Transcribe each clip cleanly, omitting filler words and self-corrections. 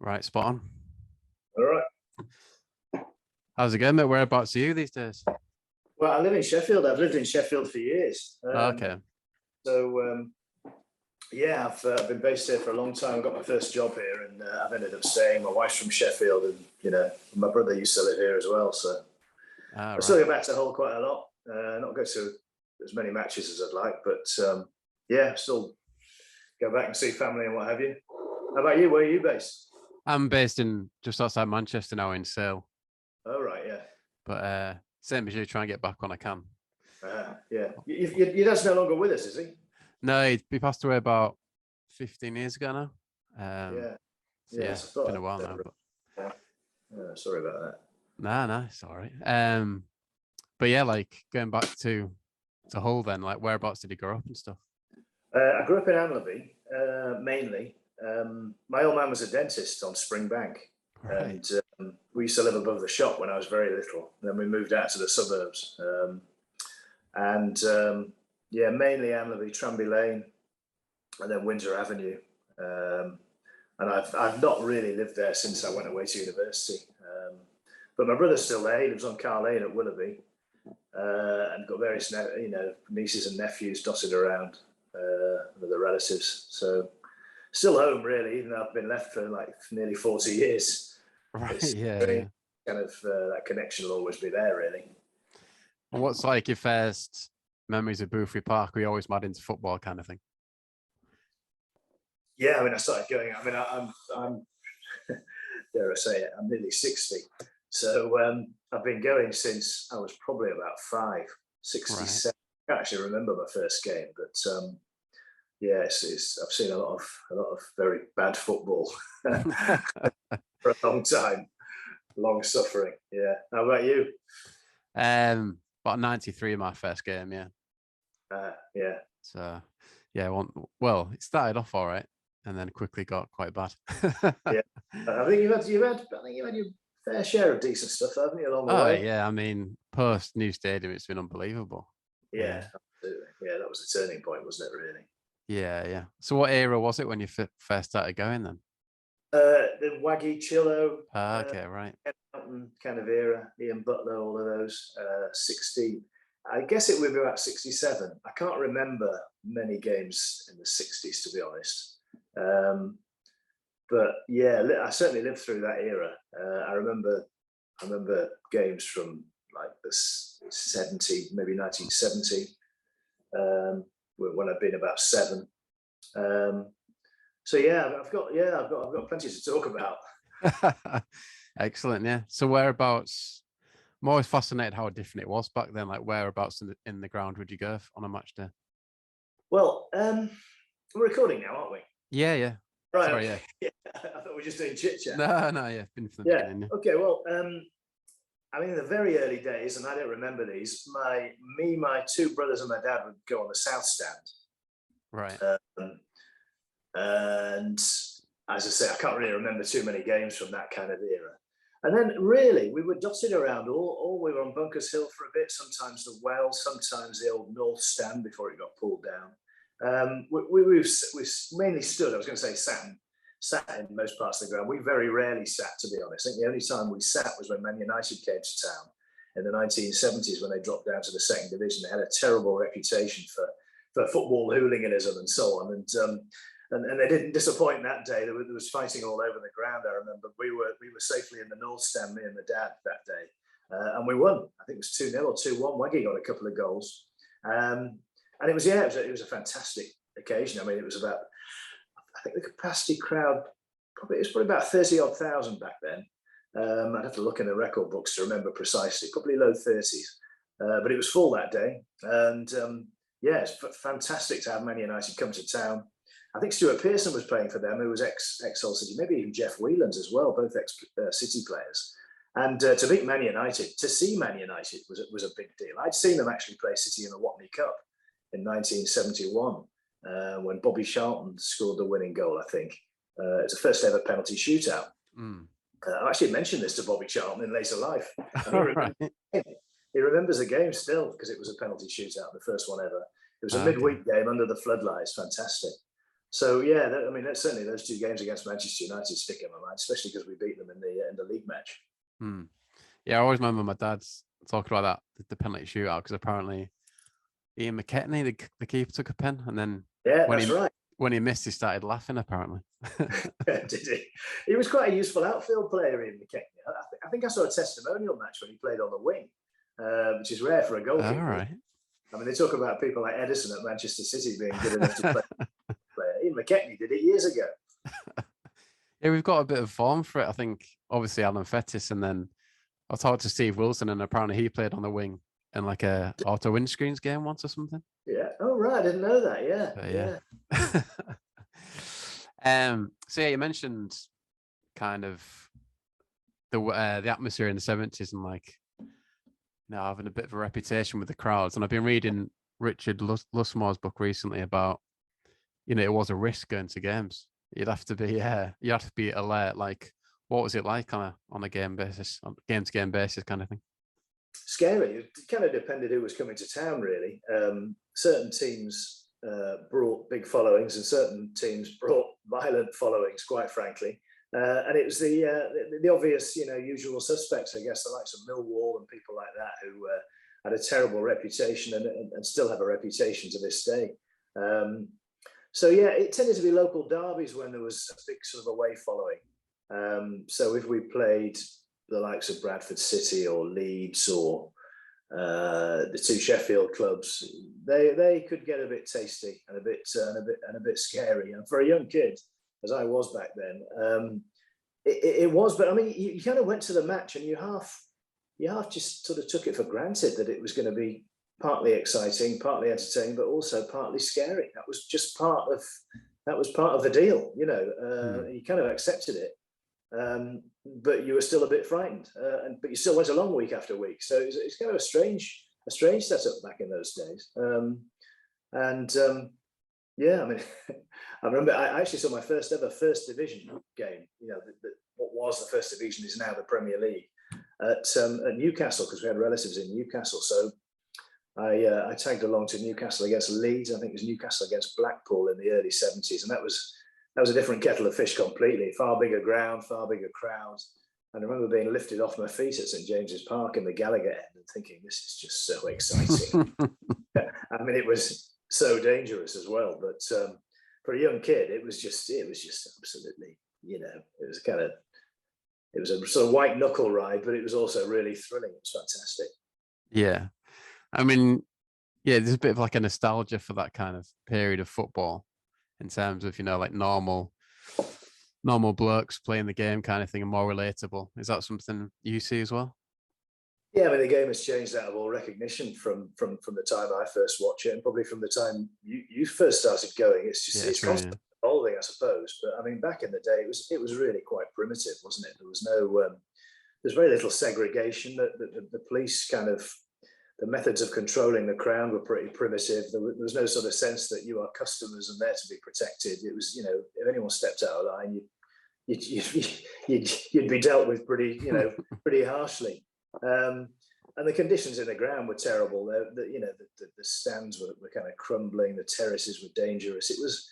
Right, spot on. All right. How's it going, mate? Whereabouts are you these days? Well, I live in Sheffield. I've lived in Sheffield for years. Okay. So, yeah, I've been based here for a long time. Got my first job here, and I've ended up staying. My wife's from Sheffield, and my brother used to live here as well. So I still Right. go back to Hull quite a lot. Not go to as many matches as I'd like, but yeah, still go back and see family and what have you. How about you? Where are you based? I'm based in just outside Manchester now in Sale. Oh, right, yeah. But same as you, try and get back when I can. Yeah. Your dad's no longer with us, is he? No, he passed away about 15 years ago now. Yeah. So yeah, it's been a while now. But sorry about that. No, it's all right. But yeah, like going back to Hull then, like whereabouts did he grow up and stuff? I grew up in Amleby, mainly. My old man was a dentist on Springbank, Right. and we used to live above the shop when I was very little. Then we moved out to the suburbs, yeah, mainly Amleby, Tranby Lane, and then Windsor Avenue. And I've not really lived there since I went away to university. But my brother's still there. He lives on Carr Lane at Willoughby, and got various nieces and nephews dotted around with the relatives. So still home really, even though I've been left for like nearly 40 years. Right. It's Yeah. kind of that connection will always be there, really. And what's like your first memories of Boothby Park? Were you always mad into football kind of thing? Yeah, I mean, I started going. I mean, I'm dare I say it, I'm nearly 60. So I've been going since I was probably about 5, 67. Right. I can't actually remember my first game, but yeah, I've seen a lot of very bad football for a long time, long suffering. Yeah. How about you? About 93 my first game. Yeah. Yeah. So yeah, well, it started off all right, and then quickly got quite bad. Yeah, I think you've had your fair share of decent stuff, haven't you, along the way? Yeah, I mean, post new stadium, it's been unbelievable. Yeah, absolutely. Yeah, that was the turning point, wasn't it? Really. Yeah. So, what era was it when you first started going then? The Waggy Chillo. Okay, right. Kind of era. Ian Butler, all of those. 16. I guess it would be about 67. I can't remember many games in the 60s, to be honest. But yeah, I certainly lived through that era. I remember games from like the 70, maybe 1970, when I'd been about 7. So yeah, I've got plenty to talk about. Excellent, yeah. So whereabouts? I'm always fascinated how different it was back then. Like whereabouts in the ground would you go on a match day? Well, we're recording now, aren't we? Yeah. Right. Sorry, okay. Yeah. I thought we were just doing chit chat. No, yeah. Been from the beginning. Yeah. Okay. Well, I mean, in the very early days, and I don't remember these. My 2 brothers, and my dad would go on the south stand. Right. And as I say, I can't really remember too many games from that kind of era. And then really, we were dotted around. All we were on Bunkers Hill for a bit. Sometimes the Well, sometimes the old North Stand before it got pulled down. We mainly stood. I was going to say sat in most parts of the ground. We very rarely sat, to be honest. I think the only time we sat was when Man United came to town in the 1970s when they dropped down to the 2nd division. They had a terrible reputation for football hooliganism and so on. And they didn't disappoint that day. There was fighting all over the ground. I remember we were safely in the North Stand, me and the dad, that day, and we won. I think it was 2-0 or 2-1. Waggy got a couple of goals, and it was a fantastic occasion. I mean, it was about, I think the capacity crowd it was probably about 30,000 back then. I'd have to look in the record books to remember precisely. Probably low 30s, but it was full that day, and yeah, it's fantastic to have Man United come to town. I think Stuart Pearson was playing for them, who was ex-Hull City, maybe even Jeff Whelan's as well, both ex-City players. And to beat Man United, to see Man United was a big deal. I'd seen them actually play City in the Watney Cup in 1971 when Bobby Charlton scored the winning goal, I think. It was the first ever penalty shootout. I actually mentioned this to Bobby Charlton in later life. He remembers the game still because it was a penalty shootout, the first one ever. It was a midweek game under the floodlights, fantastic. So yeah, I mean, that's certainly those 2 games against Manchester United stick in my mind, especially because we beat them in the league match. Hmm. Yeah, I always remember my dad's talking about the penalty shootout because apparently Ian McKechnie, the keeper, took a pen, and then Yeah, when that's he right. when he missed, he started laughing. Apparently, Did he? He was quite a useful outfield player in McKechnie. I think I saw a testimonial match when he played on the wing, which is rare for a all goalkeeper. right. I mean, they talk about people like Edison at Manchester City being good enough to play. Ian McKechnie did it years ago. Yeah, we've got a bit of form for it. I think obviously Alan Fettis, and then I talked to Steve Wilson, and apparently he played on the wing in like a auto windscreens game once or something. Yeah. Oh right, I didn't know that. Yeah. But Yeah. So yeah, you mentioned kind of the atmosphere in the 70s and like having a bit of a reputation with the crowds. And I've been reading Richard Lusmore's book recently about it was a risk going to games. You'd have to be alert. Like, what was it like on a game basis, on game to game basis, kind of thing? Scary. It kind of depended who was coming to town, really. Certain teams brought big followings, and certain teams brought violent followings, quite frankly. And it was the obvious, usual suspects, I guess, the likes of Millwall and people like that, who had a terrible reputation and still have a reputation to this day. So yeah, it tended to be local derbies when there was a big sort of away following. So if we played the likes of Bradford City or Leeds or the 2 Sheffield clubs, they could get a bit tasty and a bit scary. And for a young kid, as I was back then, it was. But I mean, you kind of went to the match and you half just sort of took it for granted that it was going to be partly exciting, partly entertaining, but also partly scary. That was part of the deal. You kind of accepted it. But you were still a bit frightened, but you still went along week after week. So it's kind of a strange setup back in those days. Yeah, I mean, I remember I actually saw my first ever First Division game. What was the First Division is now the Premier League at Newcastle, because we had relatives in Newcastle. So I tagged along to Newcastle against Leeds. I think it was Newcastle against Blackpool in the early 70s, and that was a different kettle of fish completely. Far bigger ground, far bigger crowds. And I remember being lifted off my feet at St James's Park in the Gallagher end and thinking, this is just so exciting. I mean, it was so dangerous as well. But for a young kid, it was just absolutely, it was a sort of white knuckle ride, but it was also really thrilling. It was fantastic. Yeah. I mean, yeah, there's a bit of like a nostalgia for that kind of period of football in terms of, like normal blokes playing the game kind of thing and more relatable. Is that something you see as well? Yeah, I mean, the game has changed out of all recognition from the time I first watched it, and probably from the time you first started going. It's just it's constantly evolving, I suppose. But I mean, back in the day, it was really quite primitive, wasn't it? There was no there's very little segregation. The police kind of, the methods of controlling the crowd were pretty primitive. There was no sort of sense that you are customers and there to be protected. It was, if anyone stepped out of line, you'd be dealt with pretty harshly. And the conditions in the ground were terrible. The stands were kind of crumbling. The terraces were dangerous. It was.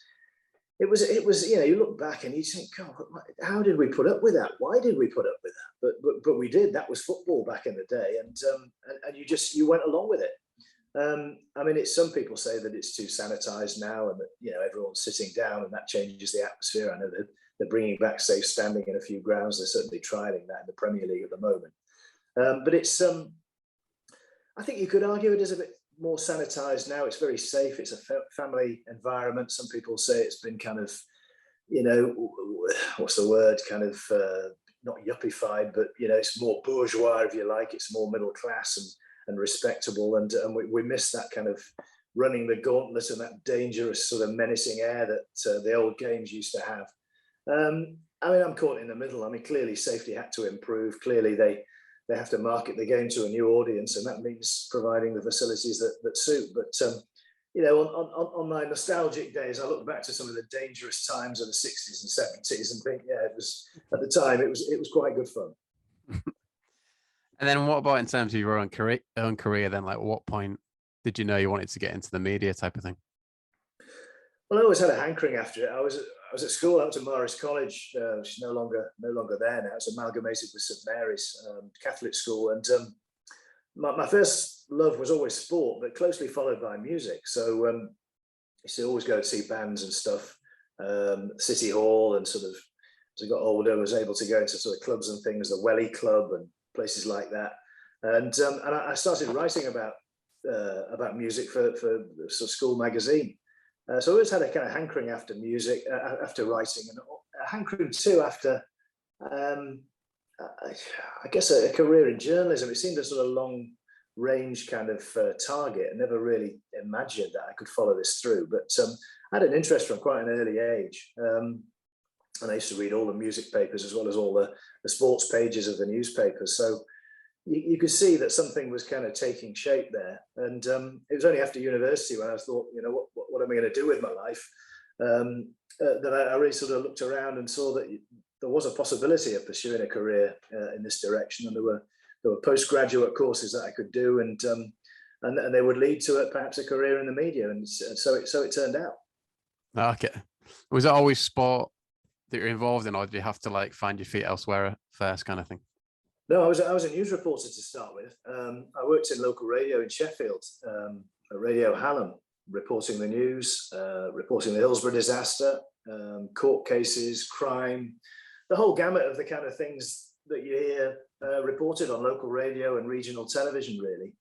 You look back and you think, God, how did we put up with that? Why did we put up with that? But we did. That was football back in the day, and you went along with it. I mean, some people say that it's too sanitized now, and that everyone's sitting down, and that changes the atmosphere. I know that they're bringing back safe standing in a few grounds. They're certainly trialing that in the Premier League at the moment. But it's, I think you could argue it is a bit more sanitized now. It's very safe. It's a family environment. Some people say it's been kind of, what's the word? Kind of not yuppified, but it's more bourgeois, if you like. It's more middle class and respectable. And we miss that kind of running the gauntlet and that dangerous sort of menacing air that the old games used to have. I mean, I'm caught in the middle. I mean, clearly safety had to improve. Clearly they have to market the game to a new audience, and that means providing the facilities that suit. But on my nostalgic days, I look back to some of the dangerous times of the 60s and 70s and think, yeah, it was, at the time it was quite good fun. And then what about in terms of your own career then? Like, what point did you know you wanted to get into the media type of thing? Well, I always had a hankering after it. I was at school out to Morris College, which is no longer there now. It's amalgamated with St Mary's Catholic school, and my first love was always sport, but closely followed by music. So used to always go to see bands and stuff, City Hall, and sort of as I got older, I was able to go into sort of clubs and things, the Welly Club and places like that. And I started writing about music for sort of school magazine. So I always had a kind of hankering after music, after writing, and a hankering too after, I guess, a career in journalism. It seemed a sort of long range kind of target. I never really imagined that I could follow this through, but I had an interest from quite an early age. And I used to read all the music papers as well as all the sports pages of the newspapers. So you could see that something was kind of taking shape there. And it was only after university when I thought, what am I going to do with my life? That I really sort of looked around and saw that there was a possibility of pursuing a career in this direction. And there were postgraduate courses that I could do, and they would lead to perhaps a career in the media. And so it turned out. Okay. Was it always sport that you're involved in, or did you have to like find your feet elsewhere first, kind of thing? No, I was a news reporter to start with. I worked in local radio in Sheffield, at Radio Hallam, reporting the news, reporting the Hillsborough disaster, court cases, crime, the whole gamut of the kind of things that you hear reported on local radio and regional television, really.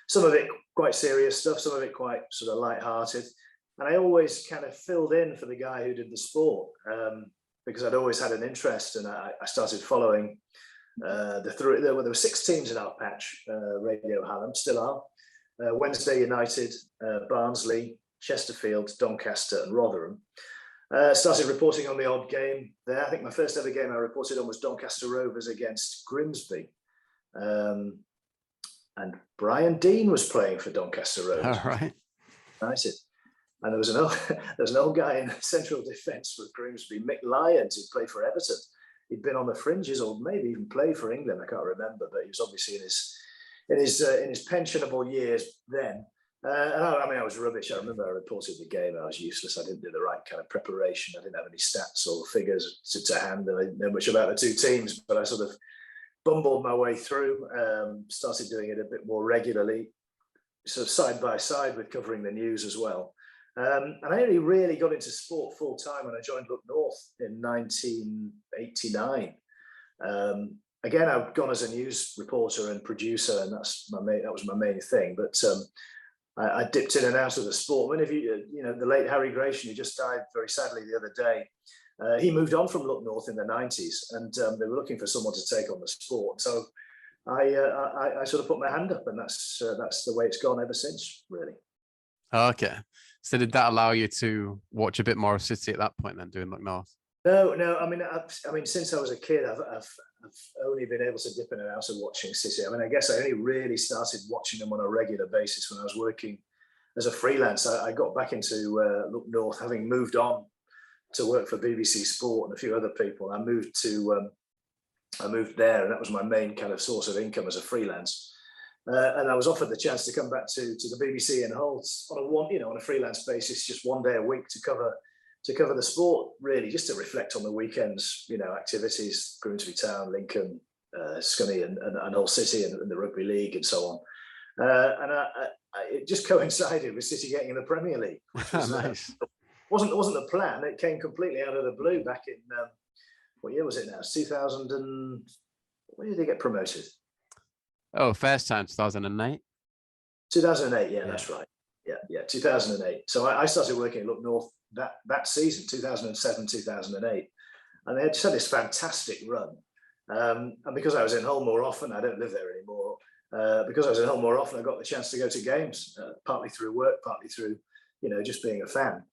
Some of it quite serious stuff, some of it quite sort of light-hearted. And I always kind of filled in for the guy who did the sport, because I'd always had an interest, and I started following there were 6 teams in our patch, Radio Hallam, still are. Wednesday United, Barnsley, Chesterfield, Doncaster and Rotherham. Started reporting on the odd game there. I think my first ever game I reported on was Doncaster Rovers against Grimsby. And Brian Dean was playing for Doncaster Rovers. All right. United. And there was an old guy in central defence for Grimsby, Mick Lyons, who played for Everton. He'd been on the fringes, or maybe even played for England. I can't remember, but he was obviously in his pensionable years then. And I was rubbish. I remember I reported the game. I was useless. I didn't do the right kind of preparation. I didn't have any stats or figures to hand. I didn't know much about the two teams, but I sort of bumbled my way through. Started doing it a bit more regularly, sort of side by side with covering the news as well. And I only really got into sport full time when I joined Look North in 1989. Again, I've gone as a news reporter and producer, and that was my main thing. But I dipped in and out of the sport. I mean, the late Harry Gratian, who just died very sadly the other day, he moved on from Look North in the 90s, and they were looking for someone to take on the sport. So I sort of put my hand up, and that's the way it's gone ever since, really. Okay. So did that allow you to watch a bit more of City at that point then, doing Look North? No. I mean, since I was a kid, I've only been able to dip in and out of watching City. I mean, I guess I only really started watching them on a regular basis when I was working as a freelance. I got back into Look North, having moved on to work for BBC Sport and a few other people. I moved there, and that was my main kind of source of income as a freelance. And I was offered the chance to come back to the BBC in Hull on a freelance basis, just one day a week to cover the sport, really, just to reflect on the weekends, activities, Grimsby Town, Lincoln, Scunny and Hull City and the Rugby League and so on. It just coincided with City getting in the Premier League, which was, nice. wasn't the plan. It came completely out of the blue back in, what year was it now? 2000 and, when did they get promoted? Oh, first time, 2008. 2008, yeah, that's right. Yeah, 2008. So I started working at Look North that season, 2007, 2008. And they had just had this fantastic run. And because I was in Hull more often, I don't live there anymore. Because I was in Hull more often, I got the chance to go to games, partly through work, partly through, just being a fan.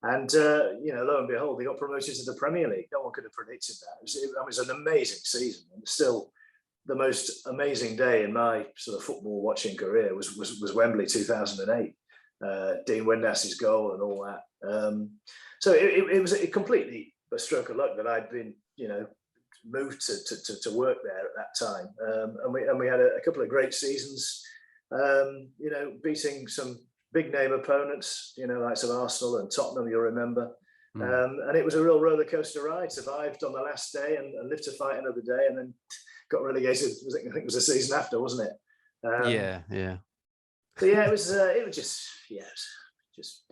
And, lo and behold, they got promoted to the Premier League. No one could have predicted that. It was an amazing season. And still, the most amazing day in my sort of football watching career was Wembley 2008. Dean Windas's goal and all that. So it was completely a stroke of luck that I'd been, moved to work there at that time. And we had a couple of great seasons, beating some big name opponents, likes of Arsenal and Tottenham, you'll remember. Mm. And it was a real roller coaster ride. Survived on the last day and lived to fight another day, and then got relegated. I think it was the season after, wasn't it? Yeah. So yeah, it was just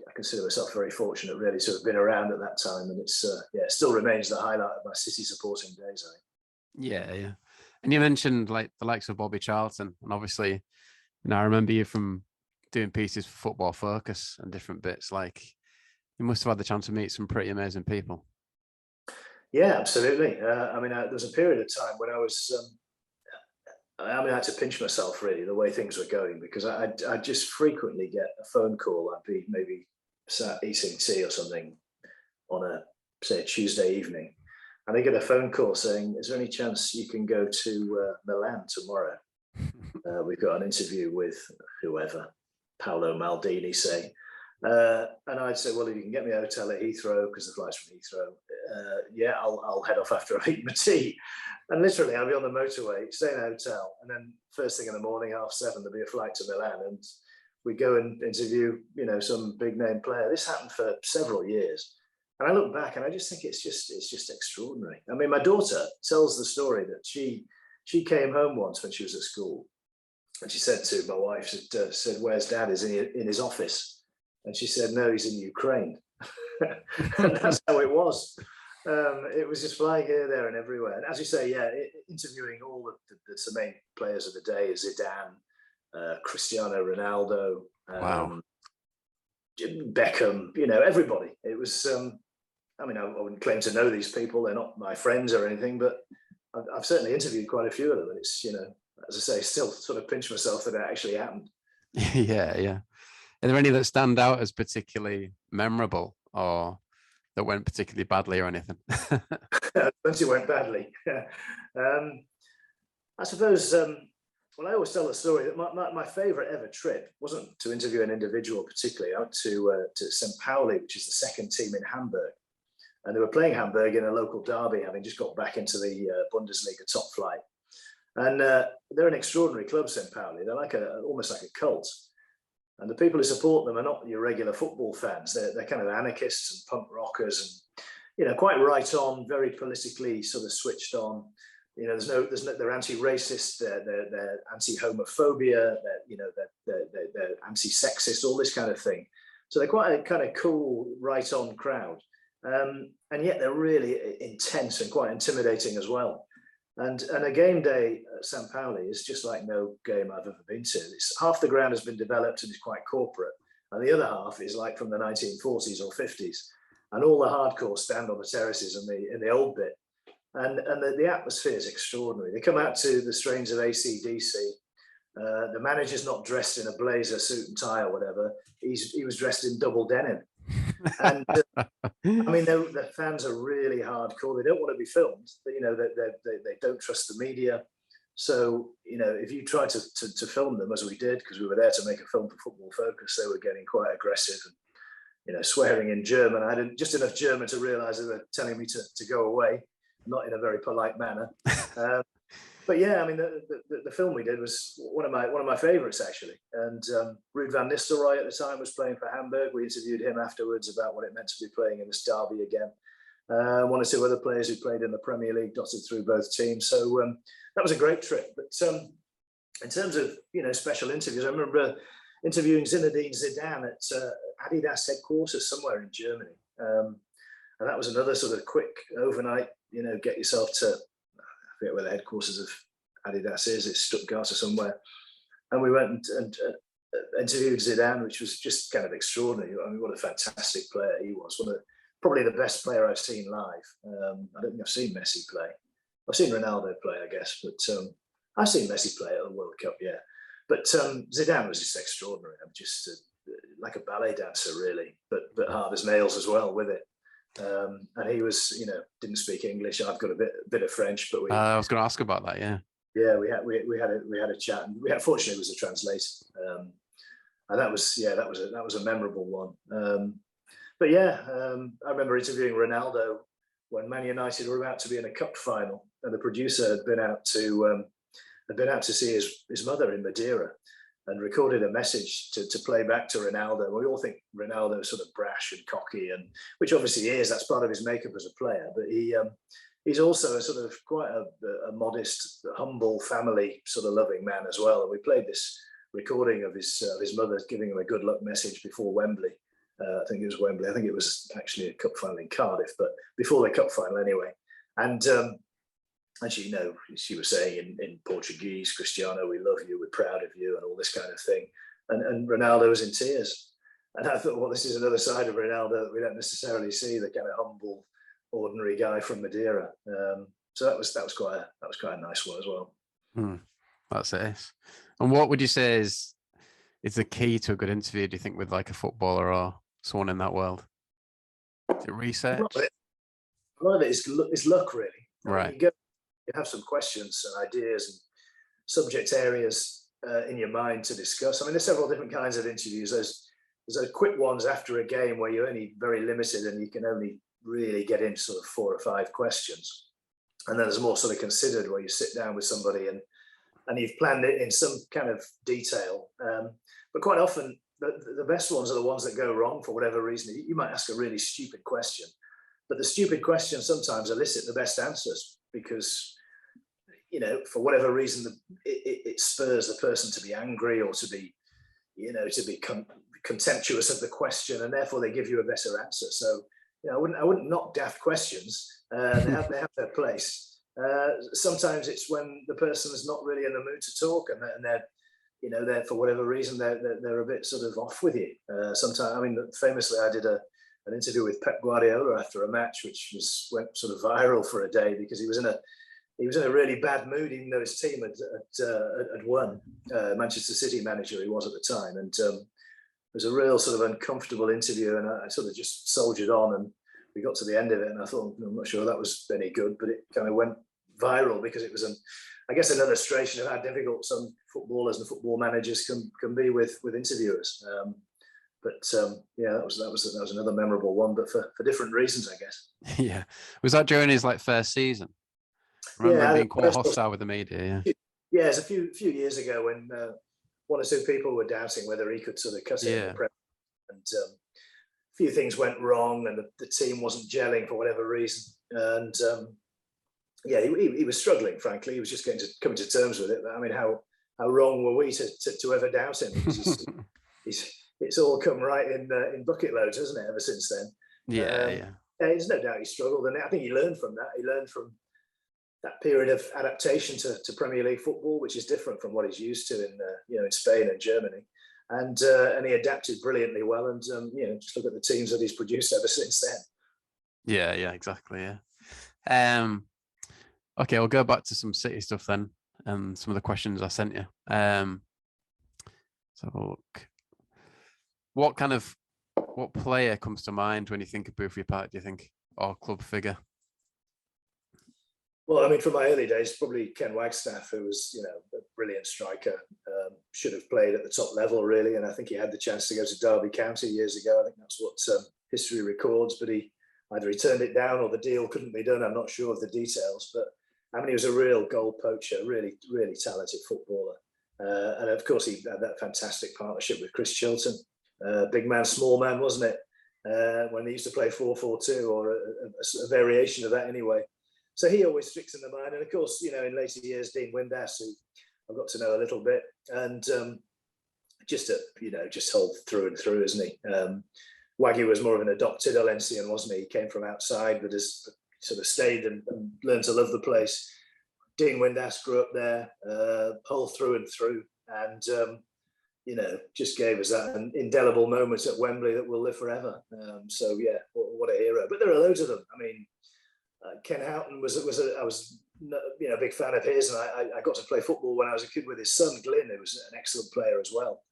I consider myself very fortunate, really, to have been around at that time, and it's it still remains the highlight of my City supporting days, I think. Yeah. And you mentioned like the likes of Bobby Charlton, and obviously, I remember you from doing pieces for Football Focus and different bits. Like, you must have had the chance to meet some pretty amazing people. Yeah, absolutely. There was a period of time when I had to pinch myself, really, the way things were going, because I'd just frequently get a phone call. I'd be maybe sat eating tea or something on a Tuesday evening, and I get a phone call saying, "Is there any chance you can go to Milan tomorrow? We've got an interview with whoever, Paolo Maldini, say." And I'd say, "Well, if you can get me a hotel at Heathrow, because the flight's from Heathrow, yeah, I'll head off after I've eaten my tea." And literally, I'll be on the motorway, stay in a hotel, and then first thing in the morning, 7:30, there'll be a flight to Milan, and we go and interview, some big name player. This happened for several years, and I look back and I just think it's just extraordinary. I mean, my daughter tells the story that she came home once when she was at school, and she said to my wife, said, "Where's Dad? Is he in his office?" And she said, "No, he's in Ukraine." And that's how it was. It was just flying here, there, and everywhere. And as you say, interviewing all the main players of the day, Zidane, Cristiano Ronaldo, Wow. Beckham, everybody. It was, I wouldn't claim to know these people. They're not my friends or anything, but I've certainly interviewed quite a few of them. And it's, as I say, still sort of pinch myself that it actually happened. Yeah. Are there any that stand out as particularly memorable, or that went particularly badly or anything? Plenty went badly. I suppose, well, I always tell the story that my favourite ever trip wasn't to interview an individual particularly. I went to St. Pauli, which is the second team in Hamburg. And they were playing Hamburg in a local derby, having just got back into the Bundesliga top flight. And they're an extraordinary club, St. Pauli. They're like almost like a cult. And the people who support them are not your regular football fans. They're kind of anarchists and punk rockers, and quite right on, very politically sort of switched on. They're anti-racist, they're anti-homophobia, they're anti-sexist, all this kind of thing. So they're quite a kind of cool, right-on crowd, and yet they're really intense and quite intimidating as well. And a game day at St. Pauli is just like no game I've ever been to. Half the ground has been developed and is quite corporate, and the other half is like from the 1940s or 50s, and all the hardcore stand on the terraces in the old bit, and the atmosphere is extraordinary. They come out to the strains of AC/DC. The manager's not dressed in a blazer, suit and tie or whatever. He was dressed in double denim. And the fans are really hardcore. They don't want to be filmed. They don't trust the media. So, if you try to film them, as we did, because we were there to make a film for Football Focus, they were getting quite aggressive and, swearing in German. I had just enough German to realize they were telling me to go away, not in a very polite manner. But yeah, the film we did was one of my favorites, actually. And Ruud van Nistelrooy at the time was playing for Hamburg. We interviewed him afterwards about what it meant to be playing in this derby again. One or two other players who played in the Premier League dotted through both teams. So that was a great trip. But in terms of special interviews, I remember interviewing Zinedine Zidane at Adidas headquarters somewhere in Germany, and that was another sort of quick overnight. Get yourself to, I forget where the headquarters of Adidas is. It's Stuttgart or somewhere, and we went and interviewed Zidane, which was just kind of extraordinary. What a fantastic player he was. Probably the best player I've seen live. I don't think I've seen Messi play. I've seen Ronaldo play, I guess, but I've seen Messi play at the World Cup, yeah. But Zidane was just extraordinary. I'm just like a ballet dancer, really, but hard as nails as well with it. And he was, didn't speak English. I've got a bit of French, but I was going to ask about that. Yeah. Yeah, we had a chat, and fortunately it was a translator, and that was a memorable one. But yeah, I remember interviewing Ronaldo when Man United were about to be in a cup final, and the producer had been out to see his mother in Madeira, and recorded a message to play back to Ronaldo. We all think Ronaldo is sort of brash and cocky, and which obviously he is. That's part of his makeup as a player. But he's also a sort of quite a modest, humble, family sort of loving man as well. And we played this recording of his mother giving him a good luck message before Wembley. I think it was Wembley. I think it was actually a cup final in Cardiff, but before the cup final anyway. And actually, you know, she was saying in Portuguese, Cristiano, we love you, we're proud of you, and all this kind of thing. And Ronaldo was in tears. And I thought, well, this is another side of Ronaldo that we don't necessarily see, the kind of humble, ordinary guy from Madeira. So that was quite a nice one as well. That's it. And what would you say is the key to a good interview, do you think, with like a footballer or someone in that world? Is it research? A lot of it is luck, really. Right. You have some questions and ideas and subject areas in your mind to discuss. I mean, there's several different kinds of interviews. There's those quick ones after a game where you're only very limited and you can only really get into sort of 4 or 5 questions. And then there's more sort of considered where you sit down with somebody and you've planned it in some kind of detail. But quite often, the best ones are the ones that go wrong for whatever reason. You might ask a really stupid question, but the stupid questions sometimes elicit the best answers because, you know, for whatever reason, it spurs the person to be angry or to be, you know, to be contemptuous of the question, and therefore they give you a better answer. So, you know, I wouldn't knock daft questions. They have their place. Sometimes it's when the person is not really in the mood to talk, and they're, you know, they're for whatever reason they're a bit sort of off with you. Sometimes, I mean, famously, I did an interview with Pep Guardiola after a match, which went sort of viral for a day because he was in a really bad mood, even though his team had won. Manchester City manager he was at the time, and it was a real sort of uncomfortable interview, and I sort of just soldiered on, and we got to the end of it, and I thought, I'm not sure that was any good, but it kind of went viral because it was I guess an illustration of how difficult some footballers and football managers can be with interviewers. Yeah, that was another memorable one, but for different reasons, I guess. Yeah, was that during his like first season? I remember him being quite hostile with the media. Yeah, it's a few years ago when one or two people were doubting whether he could sort of cut it in the Premier, and a few things went wrong, and the team wasn't gelling for whatever reason, and yeah, he was struggling. Frankly, he was just coming to terms with it. I mean, how wrong were we to ever doubt him? Because it's all come right in bucket loads, hasn't it? Ever since then. Yeah. There's no doubt he struggled, and I think he learned from that. He learned from that period of adaptation to Premier League football, which is different from what he's used to in Spain and Germany, and he adapted brilliantly well. And just look at the teams that he's produced ever since then. Yeah, exactly. Yeah. Okay, I'll go back to some City stuff then, and some of the questions I sent you. Let's have a look. What player comes to mind when you think of Boothby Park, do you think, or club figure? Well, I mean, from my early days, probably Ken Wagstaff, who was, a brilliant striker, should have played at the top level, really. And I think he had the chance to go to Derby County years ago. I think that's what history records. But he turned it down, or the deal couldn't be done. I'm not sure of the details. But I mean, he was a real goal poacher, really, really talented footballer. And of course, he had that fantastic partnership with Chris Chilton. Big man, small man, wasn't it? When they used to play 4-4-2, or a variation of that anyway. So he always sticks in the mind. And of course, in later years, Dean Windass, who I've got to know a little bit, and just hold through and through, isn't he? Waggy was more of an adopted Valencian, wasn't he? He came from outside, but has sort of stayed and learned to love the place. Dean Windass grew up there, whole through and through, and just gave us that indelible moment at Wembley that will live forever. So yeah, what a hero! But there are loads of them. I mean, Ken Houghton I was a big fan of his, and I got to play football when I was a kid with his son Glyn, who was an excellent player as well.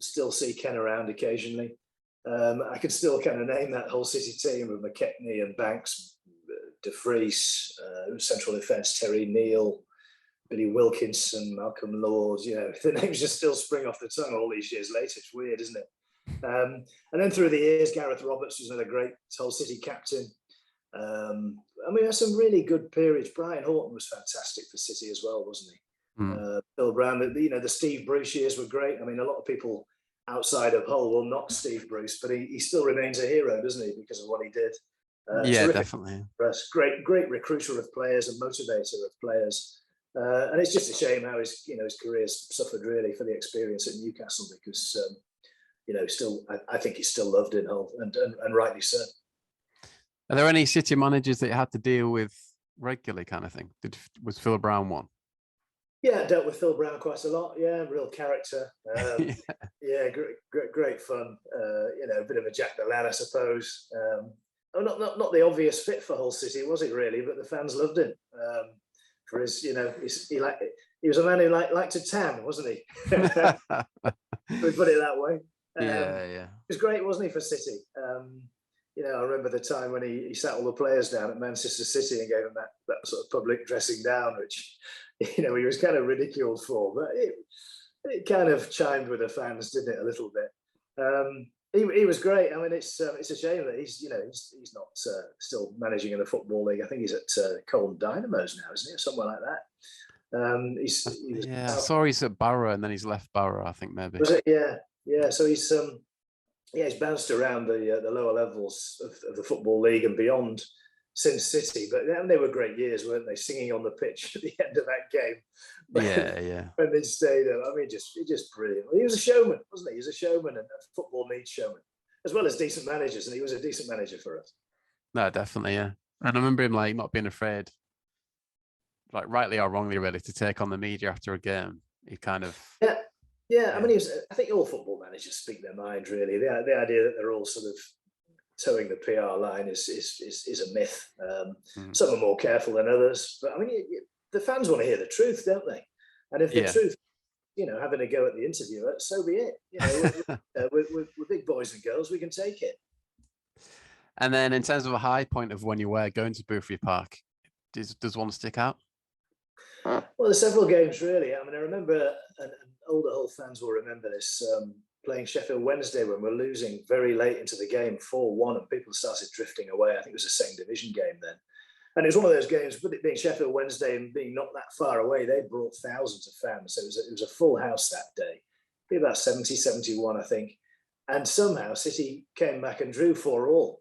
Still see Ken around occasionally. I can still kind of name that whole City team of McKechnie and Banks, De Vries, central defence, Terry Neal, Billy Wilkinson, Malcolm Lord. The names just still spring off the tongue all these years later. It's weird, isn't it? And then through the years, Gareth Roberts was another great Hull City captain. There's some really good periods. Brian Horton was fantastic for City as well, wasn't he? Phil Brown. The Steve Bruce years were great. I mean, a lot of people outside of Hull will knock Steve Bruce, but he still remains a hero, doesn't he, because of what he did. Yeah, definitely. Great recruiter of players and motivator of players. And it's just a shame how his career's suffered really for the experience at Newcastle, because I think he's still loved in Hull, and rightly so. Are there any City managers that you had to deal with regularly, kind of thing? Was Phil Brown one? Yeah, I dealt with Phil Brown quite a lot. Yeah, real character. Yeah, great fun. A bit of a Jack the Lad, I suppose. Not the obvious fit for Hull City, was it really? But the fans loved him for his, he was a man who liked to tan, wasn't he? We put it that way. Yeah. It was great, wasn't he, for City? I remember the time when he sat all the players down at Manchester City and gave them that sort of public dressing down, which he was kind of ridiculed for, but it kind of chimed with the fans, didn't it, a little bit. He was great. I mean, it's a shame that he's not still managing in the Football League. I think he's at Colne Dynamos now, isn't he, or somewhere like that. I saw he's at Borough, and then he's left Borough, I think, maybe. Was it? Yeah. So he's bounced around the lower levels of the Football League and beyond since City, but they were great years, weren't they? Singing on the pitch at the end of that game. Yeah. When they stayed up, I mean, just brilliant. He was a showman, wasn't he? He was a showman, and football needs showman, as well as decent managers, and he was a decent manager for us. No, definitely, yeah. And I remember him not being afraid, rightly or wrongly, really, to take on the media after a game. He kind of yeah. I mean, I think all football managers speak their mind, really. The idea that they're all sort of towing the PR line is a myth. Some are more careful than others, but I mean, the fans want to hear the truth, don't they? And if the truth, having a go at the interviewer, so be it. We're big boys and girls, we can take it. And then, in terms of a high point of when you were going to Boothby Park, does one stick out? Well, there's several games, really. I mean, I remember, and older Hull fans will remember this, playing Sheffield Wednesday when we're losing very late into the game, 4-1, and people started drifting away. I think it was a second division game then. And it was one of those games, but it being Sheffield Wednesday and being not that far away, they brought thousands of fans. So it was a full house that day. Be about 70, 71, I think. And somehow City came back and drew 4-4.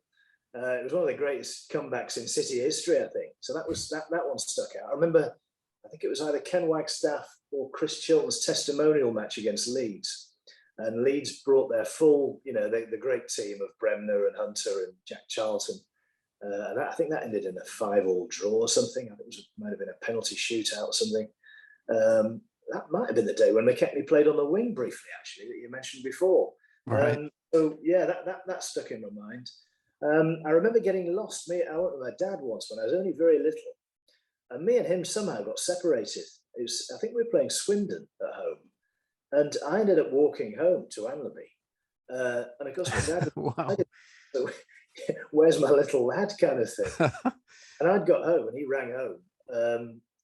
It was one of the greatest comebacks in City history, I think. So that one stuck out. I remember, I think it was either Ken Wagstaff or Chris Chilton's testimonial match against Leeds. And Leeds brought their full, the great team of Bremner and Hunter and Jack Charlton. And I think that ended in a 5-5 draw or something. I think it might have been a penalty shootout or something. That might have been the day when McKechnie played on the wing briefly, actually, that you mentioned before. Right. So yeah, that stuck in my mind. I remember getting lost. I went with my dad once when I was only very little, and me and him somehow got separated. I think we were playing Swindon at home, and I ended up walking home to Anlaby. And of course, my dad, wow. Where's my little lad, kind of thing. And I'd got home, and he rang home,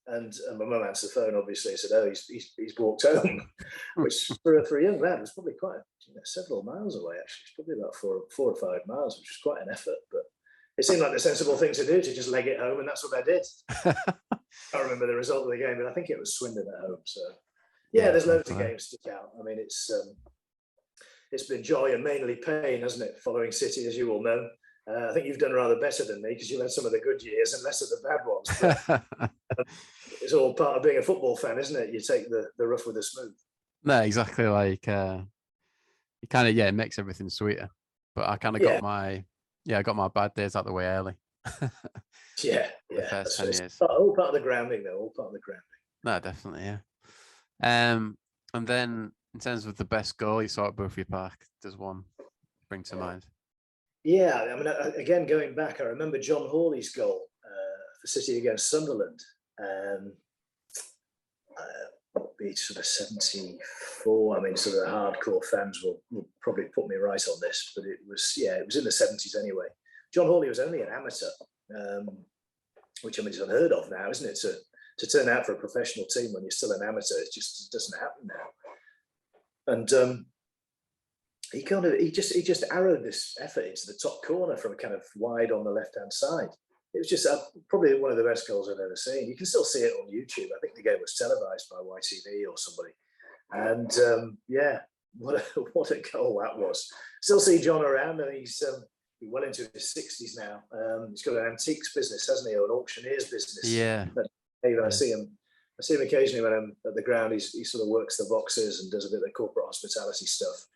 and my mum answered the phone. Obviously, said, "Oh, he's walked home," which for a young lad was probably quite several miles away. Actually, it's probably about 4 or 5 miles, which was quite an effort. But it seemed like the sensible thing to do, to just leg it home, and that's what I did. I can't remember the result of the game, but I think it was Swindon at home. So yeah, there's loads of games stick out. I mean, it's been joy and mainly pain, hasn't it? Following City, as you all know. I think you've done rather better than me, because you had some of the good years and less of the bad ones. But, it's all part of being a football fan, isn't it? You take the rough with the smooth. No, exactly. It kind of, it makes everything sweeter. But I kind of got my bad days out the way early. Yeah. The first 10 years. All part of the grounding, though. All part of the grounding. No, definitely, yeah. And then in terms of the best goal you saw at Boothby Park, does one bring to mind? Yeah, I mean, again, going back, I remember John Hawley's goal for City against Sunderland. Be sort of 74. I mean, sort of the hardcore fans will probably put me right on this, but it was in the 70s anyway. John Hawley was only an amateur, which I mean is unheard of now, isn't it? To turn out for a professional team when you're still an amateur, it just doesn't happen now. And he just arrowed this effort into the top corner from kind of wide on the left hand side. it was just probably one of the best goals I've ever seen. You can still see it on YouTube. I think the game was televised by YTV or somebody. And what a goal that was. Still see John around, and he's well into his 60s now. He's got an antiques business, hasn't he, or an auctioneer's business? Yeah. I see him occasionally when I'm at the ground. He sort of works the boxes and does a bit of corporate hospitality stuff.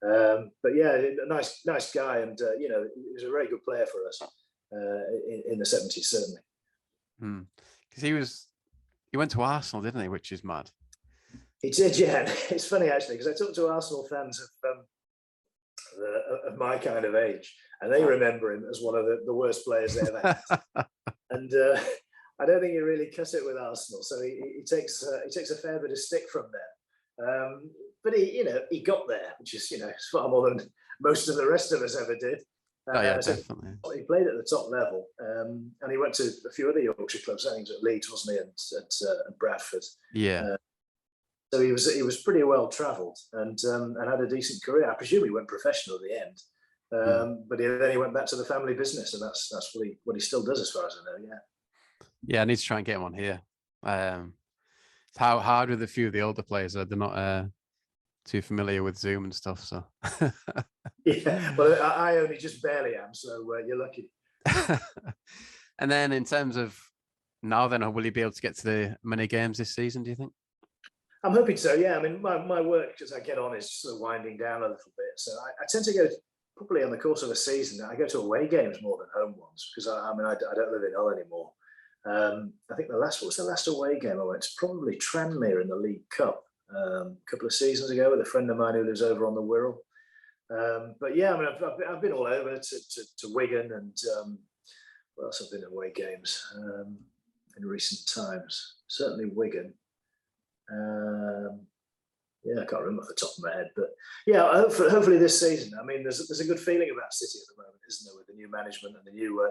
But yeah, a nice guy, and he was a very good player for us in the 70s, certainly. Because he went to Arsenal, didn't he? Which is mad. He did, yeah. It's funny actually, because I talked to Arsenal fans of my kind of age, and they remember him as one of the worst players they ever had. And I don't think he really cut it with Arsenal, so he takes a fair bit of stick from there. But he got there, which is far more than most of the rest of us ever did. Definitely. He played at the top level, and he went to a few other Yorkshire clubs. I think he was at Leeds, wasn't he, and at Bradford. Yeah. So he was pretty well travelled and had a decent career. I presume he went professional at the end, but then he went back to the family business, and that's what he still does, as far as I know. Yeah, I need to try and get him on here. It's hard with a few of the older players. They're not too familiar with Zoom and stuff. So yeah, well, I only just barely am, so you're lucky. And then in terms of now, then will you be able to get to the many games this season, do you think? I'm hoping so, yeah. I mean, my work as I get on is sort of winding down a little bit. So I tend to go, probably on the course of a season, I go to away games more than home ones, because I don't live in Hull anymore. I think what was the last away game I went to? Probably Tranmere in the League Cup a couple of seasons ago with a friend of mine who lives over on the Wirral. But yeah, I mean, I've been all over to Wigan, and what else have been away games in recent times? Certainly Wigan. I can't remember off the top of my head, but yeah, hopefully this season. I mean, there's a good feeling about City at the moment, isn't there, with the new management and the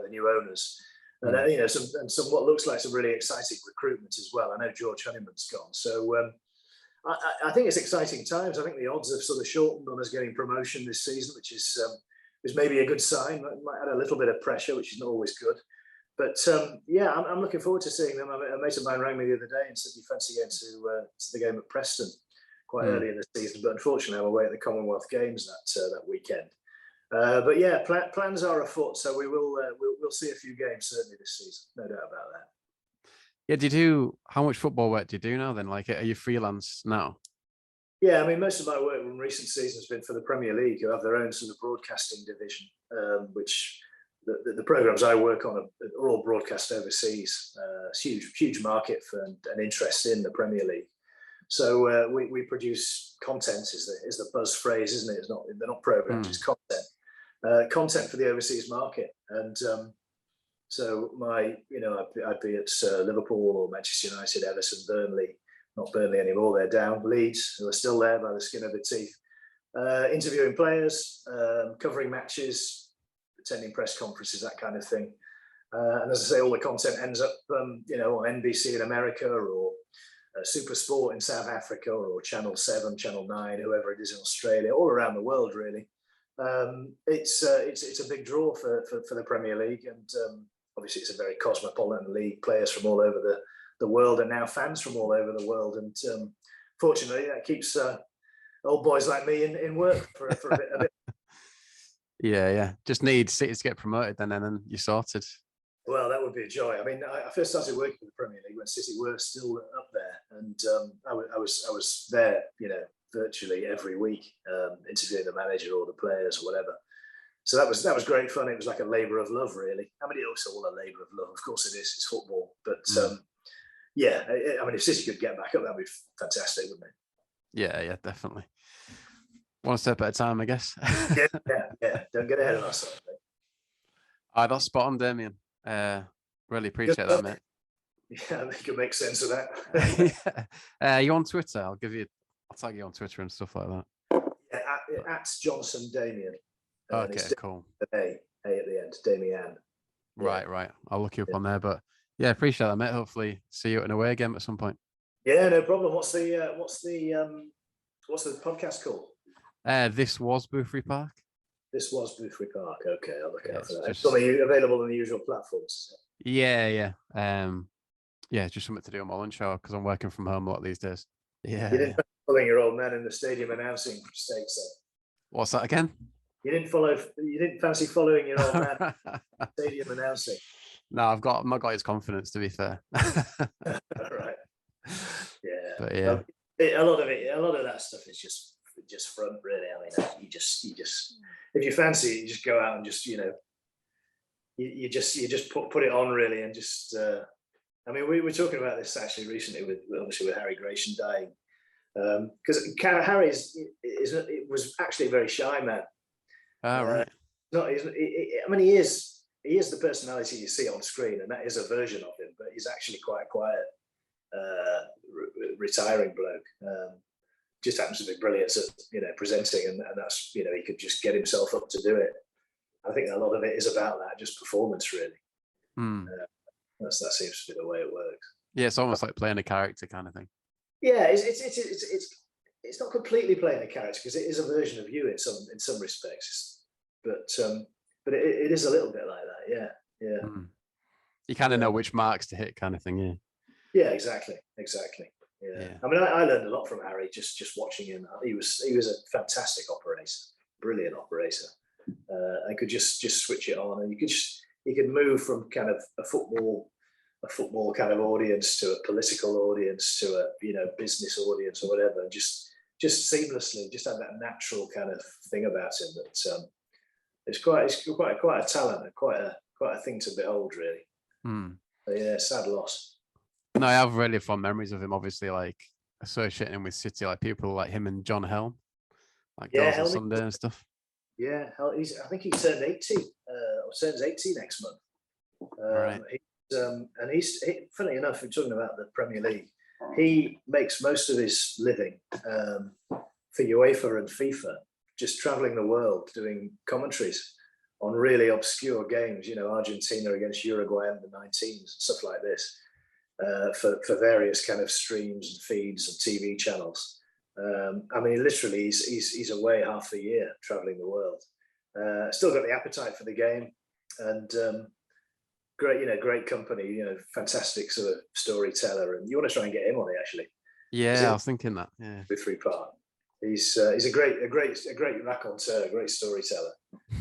new owners, and some what looks like some really exciting recruitment as well. I know George Honeyman's gone, so I think it's exciting times. I think the odds have sort of shortened on us getting promotion this season, which is maybe a good sign. Might add a little bit of pressure, which is not always good. But I'm looking forward to seeing them. A mate of mine rang me the other day and said he fancied going to the game at Preston quite early in the season. But unfortunately, I'm away at the Commonwealth Games that weekend. But yeah, plans are afoot. So we'll see a few games certainly this season. No doubt about that. Yeah, how much football work do you do now then? Like, are you freelance now? Yeah, I mean, most of my work in recent seasons has been for the Premier League, who have their own sort of broadcasting division, which the programs I work on are all broadcast overseas. Huge market for an interest in the Premier League. So we produce content is the buzz phrase, isn't it? They're not programs, it's content for the overseas market. And so I'd be at Liverpool or Manchester United, Everton, Burnley. Not Burnley anymore, they're down. Leeds, who are still there by the skin of their teeth. Interviewing players, covering matches, attending press conferences, that kind of thing. And as I say, all the content ends up, on NBC in America, or Super Sport in South Africa, or Channel 7, Channel 9, whoever it is in Australia, all around the world, really. It's a big draw for the Premier League, and obviously it's a very cosmopolitan league. Players from all over the world, and now fans from all over the world. And fortunately, that keeps old boys like me in work for a bit. Yeah. Just need City to get promoted, then, and then you're sorted. Well, that would be a joy. I mean, I first started working for the Premier League when City were still up there, and I was there, virtually every week, interviewing the manager or the players or whatever. So that was great fun. It was like a labour of love, really. I mean, it's all a labour of love. Of course, it is. It's football, but I mean, if City could get back up, that'd be fantastic, wouldn't it? Yeah, definitely. One step at a time, I guess. Yeah. Don't get ahead of ourselves. That's spot on, Damian. Really appreciate that, mate. Yeah, I think it makes sense of that. You on Twitter? I'll tag you on Twitter and stuff like that. Yeah, at Johnson Damian. Okay, cool. A at the end, Damian. Right. I'll look you up on there, but yeah, appreciate that, mate. Hopefully, see you at an away game at some point. Yeah, no problem. What's the podcast called? This was Boothry Park. This was Boothry Park. Okay, I'll look out for that. It's It's only available on the usual platforms. Yeah. Yeah, just something to do on my lunch hour because I'm working from home a lot these days. You Yeah. didn't following your old man in the stadium announcing stakes, then? What's that again? You didn't follow. You didn't fancy following your old man in the stadium announcing. No, I've not got his confidence, to be fair. All right. Yeah. But yeah. A lot of that stuff is just front, really. I mean, you just if you fancy it, you just go out and just you just put it on, really, and just. I mean, we were talking about this actually recently with Harry Grayson dying, because Harry was actually a very shy man. Oh, right. I mean, he is the personality you see on screen, and that is a version of him. But he's actually quite a quiet, retiring bloke. Just happens to be brilliant at presenting, and that's he could just get himself up to do it. I think a lot of it is about that, just performance, really. That seems to be the way it works. Yeah, it's almost like playing a character kind of thing. Yeah, it's not completely playing a character because it is a version of you in some respects, but it is a little bit like that. Yeah. You kind of know which marks to hit, kind of thing. Yeah, exactly. Yeah. I mean, I learned a lot from Harry just watching him. He was a fantastic operator, brilliant operator, and could just switch it on, and he could move from kind of a football kind of audience to a political audience to a business audience or whatever, just seamlessly, just had that natural kind of thing about him that it's quite a talent and quite a thing to behold, really. But yeah, sad loss. No, I have really fond memories of him. Obviously, like associating him with City, like people like him and John Helm, like Girls on Sunday and stuff. Yeah, I think he turned 80 or turns 80 next month. Right. And he's funny enough, we're talking about the Premier League. He makes most of his living for UEFA and FIFA, just traveling the world doing commentaries on really obscure games. Argentina against Uruguay under 19s and stuff like this, for various kind of streams and feeds and TV channels. I mean, literally, he's away half the year traveling the world. Still got the appetite for the game, and great company. Fantastic sort of storyteller, and you want to try and get him on it, actually. Yeah, I was thinking that. Yeah, with 3 Park. He's a great raconteur, a great storyteller,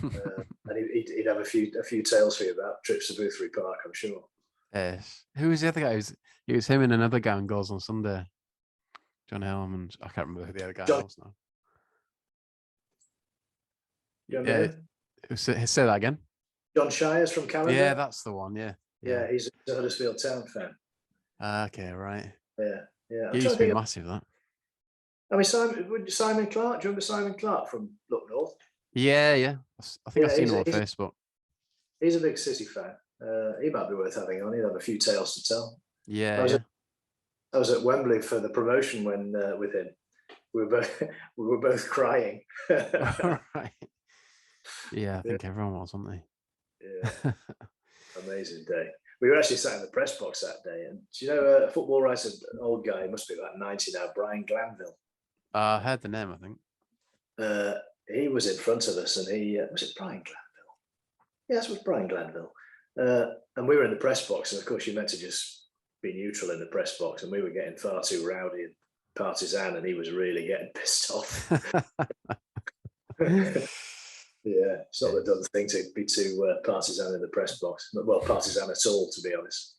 and he'd have a few tales for you about trips to Boothby Park, I'm sure. Yes. Who was the other guy? It was him and another guy on Goals on Sunday. John Helm, and I can't remember who the other guy was now. Say that again. John Shires from Canada. Yeah, that's the one. Yeah, he's a Huddersfield Town fan. Okay, right. Yeah. He used to be massive, that. I mean, Simon Clark. Do you remember Simon Clark from up north? Yeah. I think I've seen him on Facebook. He's a big City fan. He might be worth having on. He'd have a few tales to tell. Yeah. I was at Wembley for the promotion when with him. We were both crying. Right. Yeah, I think everyone was, wasn't they? Yeah. Amazing day. We were actually sat in the press box that day, and do you know a football writer, an old guy, he must be about 90 now, Brian Glanville. I heard the name, I think. He was in front of us, and was it Brian Glanville? Yes, it was Brian Glanville. And we were in the press box, and of course, you're meant to just be neutral in the press box, and we were getting far too rowdy and partisan, and he was really getting pissed off. Yeah, it's not the done thing to be too partisan in the press box. Well, partisan at all, to be honest.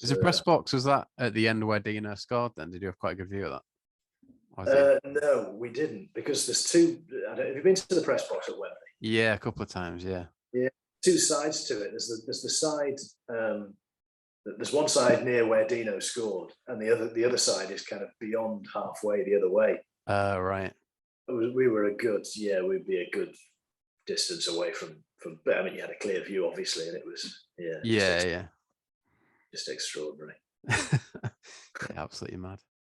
Is the press box, was that at the end where Dino scored then? Did you have quite a good view of that? No, we didn't, because there's two. Have you been to the press box at Wembley? Yeah, a couple of times, yeah. Yeah, 2 sides to it. There's the side. There's one side near where Dino scored, and the other side is kind of beyond halfway the other way. Right. We'd be a good distance away from. But I mean, you had a clear view, obviously, and it was Yeah. just extraordinary. Yeah, absolutely mad.